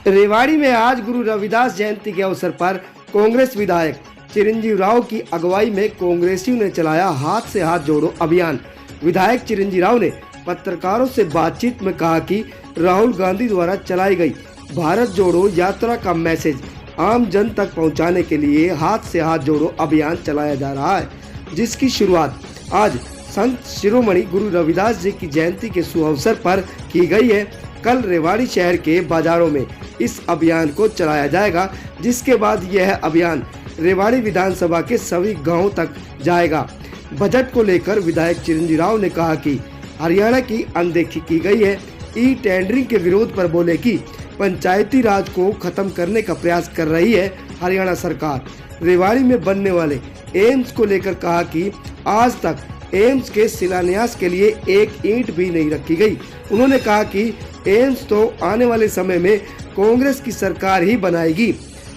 रेवाड़ी में आज गुरु रविदास जयंती के अवसर पर कांग्रेस विधायक चिरंजीव राव की अगुवाई में कांग्रेसियों ने चलाया हाथ से हाथ जोड़ो अभियान। विधायक चिरंजीव राव ने पत्रकारों से बातचीत में कहा कि राहुल गांधी द्वारा चलाई गई भारत जोड़ो यात्रा का मैसेज आम जन तक पहुंचाने के लिए हाथ से हाथ जोड़ो अभियान चलाया जा रहा है, जिसकी शुरुआत आज संत शिरोमणि गुरु रविदास जी की जयंती के सुअवसर पर की गई है। कल रेवाड़ी शहर के बाजारों में इस अभियान को चलाया जाएगा, जिसके बाद यह अभियान रेवाड़ी विधानसभा के सभी गांवों तक जाएगा। बजट को लेकर विधायक चिरंजीव राव ने कहा कि हरियाणा की अनदेखी की गई है। ई टेंडरिंग के विरोध पर बोले कि पंचायती राज को खत्म करने का प्रयास कर रही है हरियाणा सरकार। रेवाड़ी में बनने वाले एम्स को लेकर कहा कि आज तक एम्स के शिलान्यास के लिए एक ईंट भी नहीं रखी गई। उन्होंने कहा कि एम्स तो आने वाले समय में कांग्रेस की सरकार ही बनाएगी।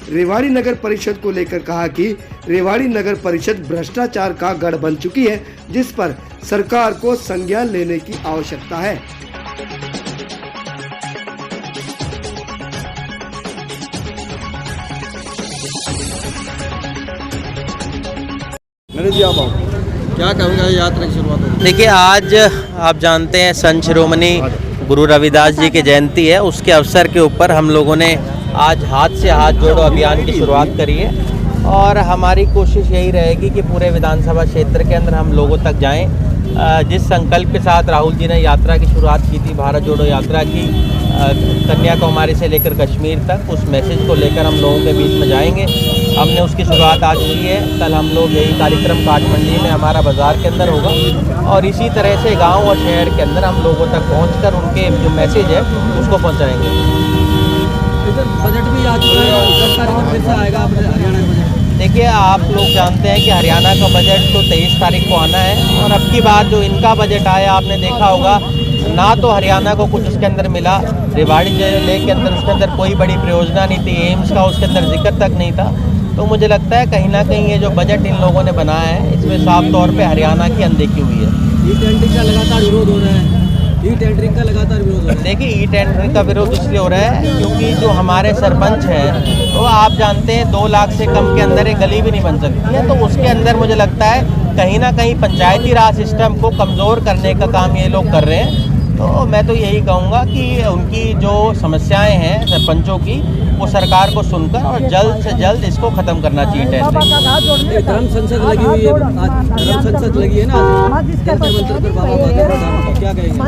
रेवाड़ी नगर परिषद को लेकर कहा कि रेवाड़ी नगर परिषद भ्रष्टाचार का गढ़ बन चुकी है, जिस पर सरकार को संज्ञान लेने की आवश्यकता है। क्या कहूँगा यात्रा की शुरुआत होगी? देखिए, आज आप जानते हैं संत शिरोमणि गुरु रविदास जी की जयंती है। उसके अवसर के ऊपर हम लोगों ने आज हाथ से हाथ जोड़ो अभियान की शुरुआत करी है और हमारी कोशिश यही रहेगी कि पूरे विधानसभा क्षेत्र के अंदर हम लोगों तक जाएं। जिस संकल्प के साथ राहुल जी ने यात्रा की शुरुआत की थी, भारत जोड़ो यात्रा की, कन्याकुमारी से लेकर कश्मीर तक, उस मैसेज को लेकर हम लोगों के बीच में जाएंगे। हमने उसकी शुरुआत आज की है। कल हम लोग यही कार्यक्रम काठमंडी में हमारा बाज़ार के अंदर होगा और इसी तरह से गांव और शहर के अंदर हम लोगों तक पहुंचकर उनके जो मैसेज है उसको पहुंचाएंगे। बजट भी आ चुका है, 10 तारीख को फिर से आएगा हरियाणा का बजट। देखिए, आप लोग जानते हैं कि हरियाणा का बजट तो 23 तारीख को आना है और अब की बार जो इनका बजट आया, आपने देखा होगा, ना तो हरियाणा को कुछ उसके अंदर मिला। रेवाड़ी जिले के अंदर उसके अंदर कोई बड़ी परियोजना नहीं थी, एम्स का उसके अंदर जिक्र तक नहीं था। तो मुझे लगता है कहीं ना कहीं ये जो बजट इन लोगों ने बनाया है, इसमें साफ तौर पे हरियाणा की अनदेखी हुई है। ई टेंडरिंग का लगातार विरोध हो रहा है। ई टेंडरिंग का लगातार विरोध हो रहा है। देखिए, ई टेंडरिंग का विरोध इसलिए हो रहा है क्योंकि जो हमारे सरपंच हैं, तो आप जानते हैं 2 लाख से कम के अंदर एक गली भी नहीं बन सकती है। तो उसके अंदर मुझे लगता है कहीं ना कहीं पंचायती राज सिस्टम को कमज़ोर करने का काम ये लोग कर रहे हैं। तो मैं तो यही कहूँगा कि उनकी जो समस्याएं हैं सरपंचों की, वो सरकार को सुनकर और जल्द से जल्द इसको ख़त्म करना चाहिए। धर्म संसद लगी हुई है, धर्म संसद लगी है ना आज, क्या कहेंगे?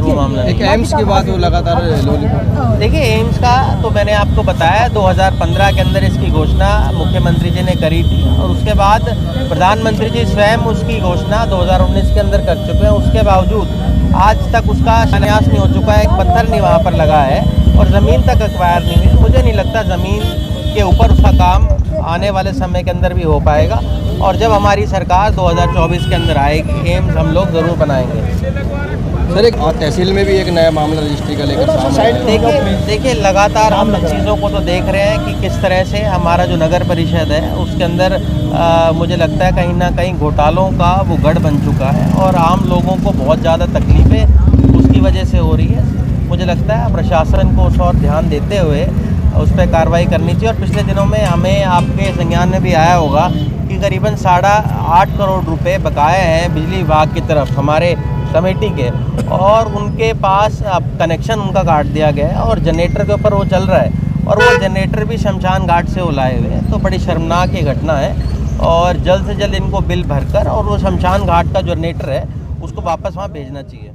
वो मामला एक एम्स के बाद वो लगातार देखिए, एम्स का तो मैंने आपको बताया 2015 के अंदर इसकी घोषणा मुख्यमंत्री जी ने करी थी और उसके बाद प्रधानमंत्री जी स्वयं उसकी घोषणा 2019 के अंदर कर चुके हैं। उसके बावजूद आज तक उसका शिलान्यास नहीं हो चुका है, एक पत्थर नहीं वहाँ पर लगा है और ज़मीन तक एक्वायर नहीं हुई। मुझे नहीं लगता ज़मीन के ऊपर उसका काम आने वाले समय के अंदर भी हो पाएगा और जब हमारी सरकार 2024 के अंदर आएगी, एम्स हम लोग ज़रूर बनाएंगे। सर, एक तहसील में भी एक नया मामला रजिस्ट्री का लेकर सामने आया। देखिए, लगातार हम इन चीज़ों को तो देख रहे हैं कि किस तरह से हमारा जो नगर परिषद है उसके अंदर मुझे लगता है कहीं ना कहीं घोटालों का वो गढ़ बन चुका है और आम लोगों को बहुत ज़्यादा तकलीफ़ें उसकी वजह से हो रही है। मुझे लगता है प्रशासन को उस और ध्यान देते हुए उस पर कार्रवाई करनी चाहिए। और पिछले दिनों में हमें आपके संज्ञान में भी आया होगा कि करीबन 8.5 करोड़ रुपए बकाया हैं बिजली विभाग की तरफ हमारे कमेटी के, और उनके पास अब कनेक्शन उनका काट दिया गया है और जनरेटर के ऊपर वो चल रहा है और वो जनरेटर भी शमशान घाट से वो लाए हुए हैं। तो बड़ी शर्मनाक ये घटना है और जल्द से जल्द इनको बिल भरकर और वो शमशान घाट का जनरेटर है उसको वापस वहाँ भेजना चाहिए।